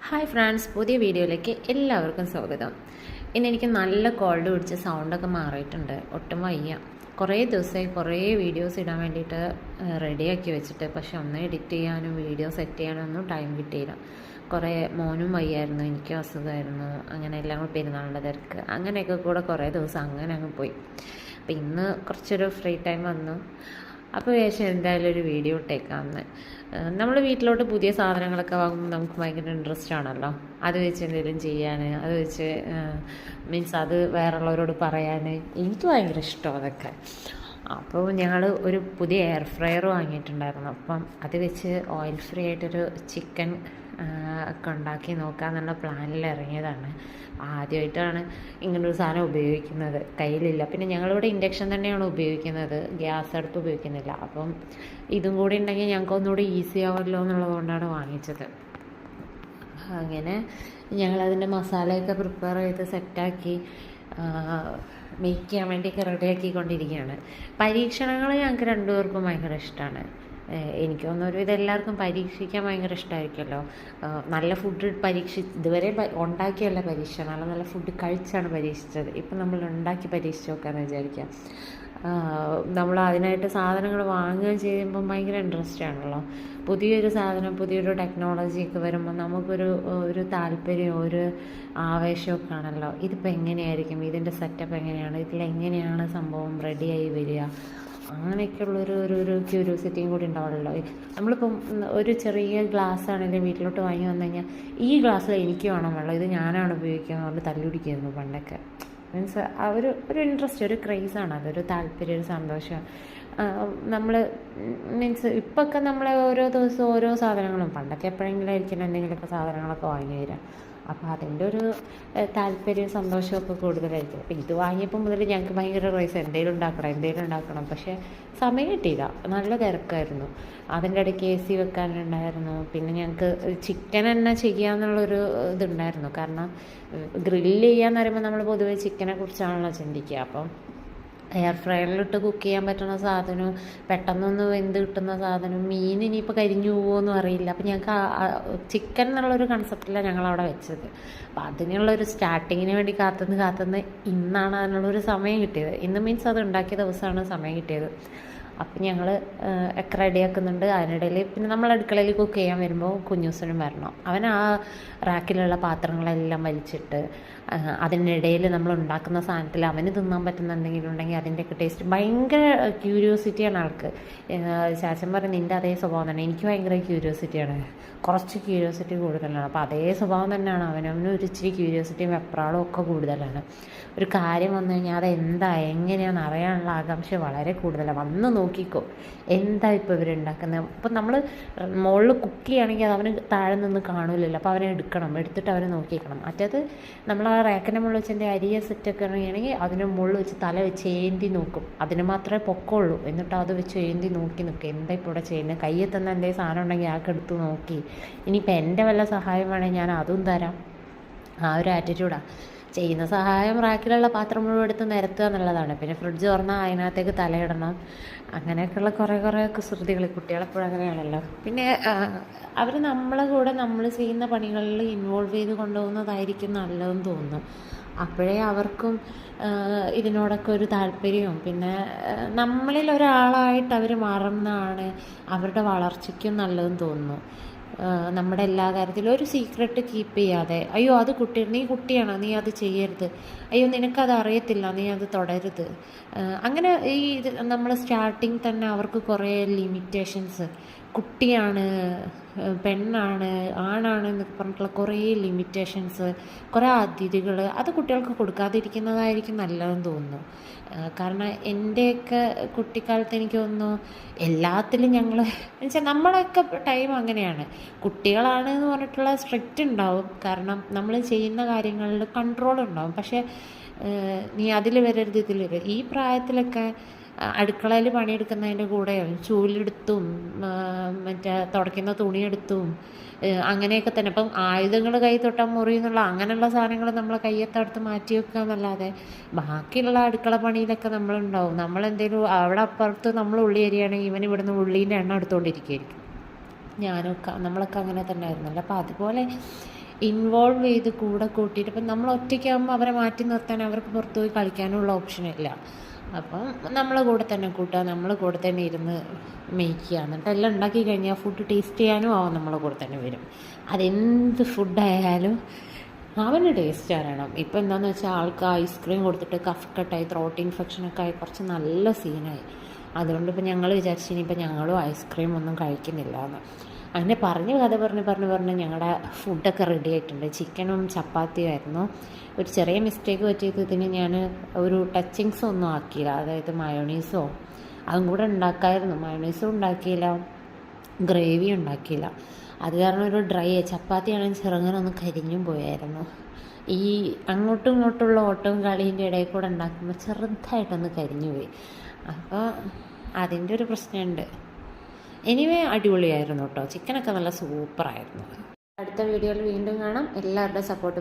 Hi friends, പുതിയ വീഡിയോയിലേക്ക് എല്ലാവർക്കും സ്വാഗതം. ഇന്ന് എനിക്ക് നല്ല കോൾഡ് പിടിച്ച് സൗണ്ടൊക്കെ മാറിയിട്ടുണ്ട്. ഒട്ടും വയ്യ. കുറേ ദിവസമായി കുറേ വീഡിയോസ് ഇടാൻ വേണ്ടിയിട്ട് റെഡിയാക്കി വെച്ചിട്ട്, പക്ഷെ ഒന്നും എഡിറ്റ് ചെയ്യാനും വീഡിയോ സെറ്റ് ചെയ്യാനും ഒന്നും ടൈം കിട്ടിയില്ല. കുറേ മോനും വയ്യായിരുന്നു, എനിക്കും അസുഖമായിരുന്നു, അങ്ങനെ എല്ലാം കൂടി പെരുന്നാളിൻ്റെ തിരക്ക് അങ്ങനെയൊക്കെ കൂടെ കുറേ ദിവസം അങ്ങനെ അങ്ങ് പോയി. അപ്പം ഇന്ന് കുറച്ചൊരു ഫ്രീ ടൈം വന്നു. അപ്പോൾ വിചാരിച്ചു എന്തായാലും ഒരു വീഡിയോ ഇട്ടേക്കാമെന്ന്. നമ്മൾ വീട്ടിലോട്ട് പുതിയ സാധനങ്ങളൊക്കെ വാങ്ങുമ്പോൾ നമുക്ക് ഭയങ്കര ഇൻട്രസ്റ്റ് ആണല്ലോ. അത് വെച്ച് എന്തെങ്കിലും ചെയ്യാൻ, അത് വെച്ച് മീൻസ് അത് വേറെയുള്ളവരോട് പറയാൻ എനിക്ക് ഭയങ്കര ഇഷ്ടം അതൊക്കെ. അപ്പോൾ ഞങ്ങൾ ഒരു പുതിയ എയർ ഫ്രയർ വാങ്ങിയിട്ടുണ്ടായിരുന്നു. അപ്പം അത് വെച്ച് ഓയിൽ ഫ്രീ ആയിട്ടൊരു ചിക്കൻ ഒക്കെ ഉണ്ടാക്കി നോക്കാമെന്നുള്ള പ്ലാനിൽ ഇറങ്ങിയതാണ്. ആദ്യമായിട്ടാണ് ഇങ്ങനൊരു സാധനം ഉപയോഗിക്കുന്നത്, കയ്യിലില്ല. പിന്നെ ഞങ്ങളിവിടെ ഇൻഡക്ഷൻ തന്നെയാണ് ഉപയോഗിക്കുന്നത്, ഗ്യാസ് അടുപ്പ് ഉപയോഗിക്കുന്നില്ല. അപ്പം ഇതും കൂടി ഉണ്ടെങ്കിൽ ഞങ്ങൾക്ക് ഒന്നുകൂടി ഈസി ആവുമല്ലോ എന്നുള്ളതുകൊണ്ടാണ് വാങ്ങിച്ചത്. അങ്ങനെ ഞങ്ങളതിൻ്റെ മസാലയൊക്കെ പ്രിപ്പയർ ചെയ്ത് സെറ്റാക്കി മേക്ക് ചെയ്യാൻ വേണ്ടിയൊക്കെ റെഡിയാക്കിക്കൊണ്ടിരിക്കുകയാണ്. പരീക്ഷണങ്ങൾ ഞങ്ങൾക്ക് രണ്ടുപേർക്കും ഭയങ്കര ഇഷ്ടമാണ്. എനിക്ക് തോന്നുന്നു ഇതെല്ലാവർക്കും പരീക്ഷിക്കാൻ ഭയങ്കര ഇഷ്ടമായിരിക്കുമല്ലോ. നല്ല ഫുഡ് ഇതുവരെ ഉണ്ടാക്കിയല്ല പരീക്ഷണം, നല്ല നല്ല ഫുഡ് കഴിച്ചാണ് പരീക്ഷിച്ചത്. ഇപ്പം നമ്മൾ ഉണ്ടാക്കി പരീക്ഷിച്ച് നോക്കാമെന്ന് വിചാരിക്കാം. നമ്മൾ അതിനായിട്ട് സാധനങ്ങൾ വാങ്ങുകയും ചെയ്യുമ്പം ഭയങ്കര ഇൻട്രസ്റ്റ് ആണല്ലോ. പുതിയൊരു സാധനം, പുതിയൊരു ടെക്നോളജിയൊക്കെ വരുമ്പോൾ നമുക്കൊരു താല്പര്യം, ഒരു ആവേശമൊക്കെ ആണല്ലോ. ഇതിപ്പോൾ എങ്ങനെയായിരിക്കും, ഇതിൻ്റെ സെറ്റപ്പ് എങ്ങനെയാണ്, ഇതിലെങ്ങനെയാണ് സംഭവം റെഡിയായി വരിക, അങ്ങനെയൊക്കെയുള്ളൊരു ക്യൂരിയോസിറ്റിയും കൂടി ഉണ്ടാവുമല്ലോ. നമ്മളിപ്പം ഒരു ചെറിയ ഗ്ലാസ് ആണെങ്കിലും വീട്ടിലോട്ട് വാങ്ങി വന്നു കഴിഞ്ഞാൽ ഈ ഗ്ലാസ്സിൽ എനിക്ക് വേണം വെള്ളം, ഇത് ഞാനാണ് ഉപയോഗിക്കുക എന്ന് പറഞ്ഞ് തല്ലുപിടിക്കുന്നു പണ്ടൊക്കെ. മീൻസ് ഒരു ഇൻട്രസ്റ്റ്, ഒരു ക്രേസാണ്, അതൊരു താല്പര്യം, ഒരു സന്തോഷം. നമ്മൾ മീൻസ് ഇപ്പൊക്കെ നമ്മൾ ഓരോ ദിവസവും ഓരോ സാധനങ്ങളും, പണ്ടൊക്കെ എപ്പോഴെങ്കിലും ആയിരിക്കും എന്തെങ്കിലുമൊക്കെ സാധനങ്ങളൊക്കെ വാങ്ങി തരാം. അപ്പോൾ അതിൻ്റെ ഒരു താല്പര്യം, സന്തോഷമൊക്കെ കൂടുതലായിരിക്കും. അപ്പോൾ ഇത് വാങ്ങിയപ്പോൾ മുതൽ ഞങ്ങൾക്ക് ഭയങ്കര റൈസ്, എന്തെങ്കിലും ഉണ്ടാക്കണം. പക്ഷേ സമയം കിട്ടിയില്ല, നല്ല തിരക്കായിരുന്നു. അതിൻ്റെ ഇടയ്ക്ക് AC വെക്കാനുണ്ടായിരുന്നു. പിന്നെ ഞങ്ങൾക്ക് ചിക്കൻ തന്നെ ചെയ്യാമെന്നുള്ളൊരു ഇതുണ്ടായിരുന്നു. കാരണം ഗ്രില്ല് ചെയ്യാന്ന് പറയുമ്പോൾ നമ്മൾ പൊതുവെ ചിക്കനെ കുറിച്ചാണല്ലോ ചിന്തിക്കുക. അപ്പം എയർ ഫ്രയറിലിട്ട് കുക്ക് ചെയ്യാൻ പറ്റുന്ന സാധനവും പെട്ടെന്നൊന്ന് വെന്ത് കിട്ടുന്ന സാധനവും, മീൻ ഇനിയിപ്പോൾ കരിഞ്ഞു പോകുമെന്നും അറിയില്ല. അപ്പം ഞങ്ങൾക്ക് ചിക്കൻ എന്നുള്ളൊരു കൺസെപ്റ്റിലാണ് ഞങ്ങളവിടെ വെച്ചത്. അപ്പം അതിനുള്ളൊരു സ്റ്റാർട്ടിങ്ങിന് വേണ്ടി കാത്തുനിന്ന് ഇന്നാണ് അതിനുള്ളൊരു സമയം കിട്ടിയത്. ഇന്ന് മീൻസ് അത് ഉണ്ടാക്കിയ ദിവസമാണ് സമയം കിട്ടിയത്. അപ്പം ഞങ്ങൾ ഒക്കെ റെഡിയാക്കുന്നുണ്ട്. അതിനിടയിൽ പിന്നെ നമ്മൾ അടുക്കളയിൽ കുക്ക് ചെയ്യാൻ വരുമ്പോൾ കുഞ്ഞൂസനും വരണം. അവൻ ആ റാക്കിലുള്ള പാത്രങ്ങളെല്ലാം വലിച്ചിട്ട് അതിനിടയിൽ നമ്മൾ ഉണ്ടാക്കുന്ന സാധനത്തിൽ അവന് തിന്നാൻ പറ്റുന്ന എന്തെങ്കിലും ഉണ്ടെങ്കിൽ അതിൻ്റെയൊക്കെ ടേസ്റ്റ്, ഭയങ്കര ക്യൂരിയോസിറ്റിയാണ് ആൾക്ക്. ചാച്ചൻ പറയും നിൻ്റെ അതേ സ്വഭാവം തന്നെ, എനിക്ക് ഭയങ്കര ക്യൂരിയോസിറ്റിയാണ്, കുറച്ച് ക്യൂരിയോസിറ്റി കൂടുതലാണ്. അപ്പോൾ അതേ സ്വഭാവം തന്നെയാണ് അവനും ഒരു ഇച്ചിരി ക്യൂരിയോസിറ്റിയും വെപ്രാളും ഒക്കെ കൂടുതലാണ്. ഒരു കാര്യം വന്നു കഴിഞ്ഞാൽ അതെന്താ എങ്ങനെയാണെന്ന് അറിയാനുള്ള ആകാംക്ഷ വളരെ കൂടുതലാണ്. വന്ന് നോക്കിക്കോ എന്താ ഇപ്പോൾ ഇവരുണ്ടാക്കുന്നത്. ഇപ്പം നമ്മൾ മുകളിൽ കുക്ക് ചെയ്യുകയാണെങ്കിൽ അത് അവന് താഴെ നിന്ന് കാണൂലല്ലോ. അപ്പോൾ അവനെ എടുത്തിട്ട് അവനെ നോക്കിക്കണം. മറ്റേത് നമ്മൾ ആ റേക്കൻ്റെ മുകളിൽ വെച്ച് അരിയെ സെറ്റൊക്കെ ആണെങ്കിൽ അതിന് മുകളിൽ വെച്ച് തല വെച്ച് ഏന്തി നോക്കും. അതിന് മാത്രമേ പൊക്കമുള്ളൂ. എന്നിട്ട് അത് വെച്ച് ഏന്തി നോക്കി നിൽക്കും, എന്താ ഇപ്പോൾ ഇവിടെ ചെയ്യുന്നത്, കയ്യിൽ തന്നെ എന്തെങ്കിലും സാധനം ഉണ്ടെങ്കിൽ ആൾക്ക് എടുത്ത് നോക്കി, ഇനിയിപ്പോൾ എൻ്റെ വല്ല സഹായം വേണമെങ്കിൽ ഞാൻ അതും തരാം. ആ ഒരു ആറ്റിറ്റ്യൂഡാണ്. ചെയ്യുന്ന സഹായം റാക്കിലുള്ള പാത്രം മുഴുവൻ എടുത്ത് നിരത്തുക എന്നുള്ളതാണ്. പിന്നെ ഫ്രിഡ്ജ് തുറന്നാൽ അതിനകത്തേക്ക് തലയിടണം. അങ്ങനെയൊക്കെയുള്ള കുറേ കുസൃതികൾ, കുട്ടികളെപ്പോഴും അങ്ങനെയാണല്ലോ. പിന്നെ അവർ നമ്മളെ കൂടെ നമ്മൾ ചെയ്യുന്ന പണികളിൽ ഇൻവോൾവ് ചെയ്ത് കൊണ്ടുപോകുന്നതായിരിക്കും നല്ലതെന്ന് തോന്നുന്നു. അപ്പോഴേ അവർക്കും ഇതിനോടൊക്കെ ഒരു താല്പര്യവും, പിന്നെ നമ്മളിൽ ഒരാളായിട്ട് അവർ മാറുന്നതാണ് അവരുടെ വളർച്ചയ്ക്കും നല്ലതെന്ന് തോന്നുന്നു. നമ്മുടെ എല്ലാ കാര്യത്തിലും ഒരു സീക്രട്ട് കീപ്പ് ചെയ്യാതെ, അയ്യോ അത് നീ കുട്ടിയാണ്, നീ അത് ചെയ്യരുത്, അയ്യോ നിനക്കത് അറിയത്തില്ല, നീ അത് തുടരുത്, അങ്ങനെ നമ്മൾ സ്റ്റാർട്ടിങ് തന്നെ അവർക്ക് കുറേ ലിമിറ്റേഷൻസ്, കുട്ടിയാണ്, പെണ്ണാണ്, ആണാണ് എന്നൊക്കെ പറഞ്ഞിട്ടുള്ള കുറേ ലിമിറ്റേഷൻസ്, കുറേ അതിഥികൾ, അത് കുട്ടികൾക്ക് കൊടുക്കാതിരിക്കുന്നതായിരിക്കും നല്ലതെന്ന് തോന്നുന്നു. കാരണം എൻ്റെയൊക്കെ കുട്ടിക്കാലത്ത് എനിക്ക് തോന്നുന്നു എല്ലാത്തിലും ഞങ്ങൾ എന്നുവെച്ചാൽ നമ്മളൊക്കെ ടൈം അങ്ങനെയാണ്. കുട്ടികളാണ് എന്ന് പറഞ്ഞിട്ടുള്ള സ്ട്രിക്റ്റ് ഉണ്ടാവും, കാരണം നമ്മൾ ചെയ്യുന്ന കാര്യങ്ങളിൽ കൺട്രോൾ ഉണ്ടാവും. പക്ഷേ നീ അതിൽ വരരുത്, ഇതിൽ വരരുത്. ഈ പ്രായത്തിലൊക്കെ അടുക്കളയിൽ പണിയെടുക്കുന്നതിൻ്റെ കൂടെ ചൂലെടുത്തും മറ്റേ തുടയ്ക്കുന്ന തുണിയെടുത്തും അങ്ങനെയൊക്കെ തന്നെ. ഇപ്പം ആയുധങ്ങൾ കൈ തൊട്ടാൽ മുറി എന്നുള്ള അങ്ങനെയുള്ള സാധനങ്ങൾ നമ്മൾ കയ്യെത്തടുത്ത് മാറ്റി വെക്കുക എന്നല്ലാതെ ബാക്കിയുള്ള അടുക്കള പണിയിലൊക്കെ നമ്മളുണ്ടാവും. നമ്മളെന്തെങ്കിലും അവിടെ അപ്പുറത്ത് നമ്മൾ ഉള്ളി അരിയാണെങ്കിൽ ഇവൻ ഇവിടുന്ന് ഉള്ളീൻ്റെ എണ്ണ എടുത്തുകൊണ്ടിരിക്കുകയായിരിക്കും. നമ്മളൊക്കെ അങ്ങനെ തന്നെ ആയിരുന്നല്ലോ. അപ്പോൾ അതുപോലെ ഇൻവോൾവ് ചെയ്ത് കൂടെ കൂട്ടിയിട്ട് ഇപ്പം നമ്മൾ ഒറ്റയ്ക്കാകുമ്പോൾ അവരെ മാറ്റി നിർത്താൻ അവർക്ക് പുറത്തു പോയി കളിക്കാനുള്ള ഓപ്ഷനില്ല. അപ്പം നമ്മളെ കൂടെ തന്നെ കൂട്ടുക, നമ്മളെ കൂടെ തന്നെ ഇരുന്ന് മേയ്ക്കുക. എന്നിട്ട് എല്ലാം ഉണ്ടാക്കി കഴിഞ്ഞാൽ ഫുഡ് ടേസ്റ്റ് ചെയ്യാനും അവൻ നമ്മളെ കൂടെ തന്നെ വരും. അതെന്ത് ഫുഡായാലും അവന് ടേസ്റ്റ് അറിയണം. ഇപ്പം എന്താണെന്ന് വെച്ചാൽ ആൾക്ക് ഐസ്ക്രീം കൊടുത്തിട്ട് കഫക്കെട്ടായി, ത്രോട്ട് ഇൻഫെക്ഷനൊക്കെ ആയി കുറച്ച് നല്ല സീനായി. അതുകൊണ്ട് ഇപ്പം ഞങ്ങൾ വിചാരിച്ചു ഇനിയിപ്പോൾ ഞങ്ങളും ഐസ്ക്രീം ഒന്നും കഴിക്കുന്നില്ല എന്ന്. അങ്ങനെ കഥ പറഞ്ഞ് ഞങ്ങളുടെ ഫുഡൊക്കെ റെഡി ആയിട്ടുണ്ട്. ചിക്കനും ചപ്പാത്തിയും ആയിരുന്നു. ഒരു ചെറിയ മിസ്റ്റേക്ക് പറ്റിയത്, ഇതിന് ഞാൻ ഒരു ടച്ചിങ്സ് ഒന്നും ആക്കിയില്ല. അതായത് മയോണീസോ അതും കൂടെ ഉണ്ടാക്കാമായിരുന്നു. മയോണീസും ഉണ്ടാക്കിയില്ല, ഗ്രേവി ഉണ്ടാക്കിയില്ല. അത് കാരണം ഒരു ഡ്രൈ ചപ്പാത്തിയാണെങ്കിൽ ചെറുങ്ങനൊന്ന് കരിഞ്ഞും പോയായിരുന്നു. ഈ അങ്ങോട്ടും ഇങ്ങോട്ടുള്ള ഓട്ടവും കളീൻ്റെ ഇടയിൽ കൂടെ ഉണ്ടാക്കുമ്പോൾ ചെറുതായിട്ടൊന്ന് കരിഞ്ഞു പോയി. അപ്പോൾ അതിൻ്റെ ഒരു പ്രശ്നമുണ്ട്. എനിവേ അടിപൊളിയായിരുന്നു കേട്ടോ. ചിക്കനൊക്കെ നല്ല സൂപ്പറായിരുന്നു. അടുത്ത വീഡിയോയിൽ വീണ്ടും കാണാം. എല്ലാവരുടെയും സപ്പോർട്ട്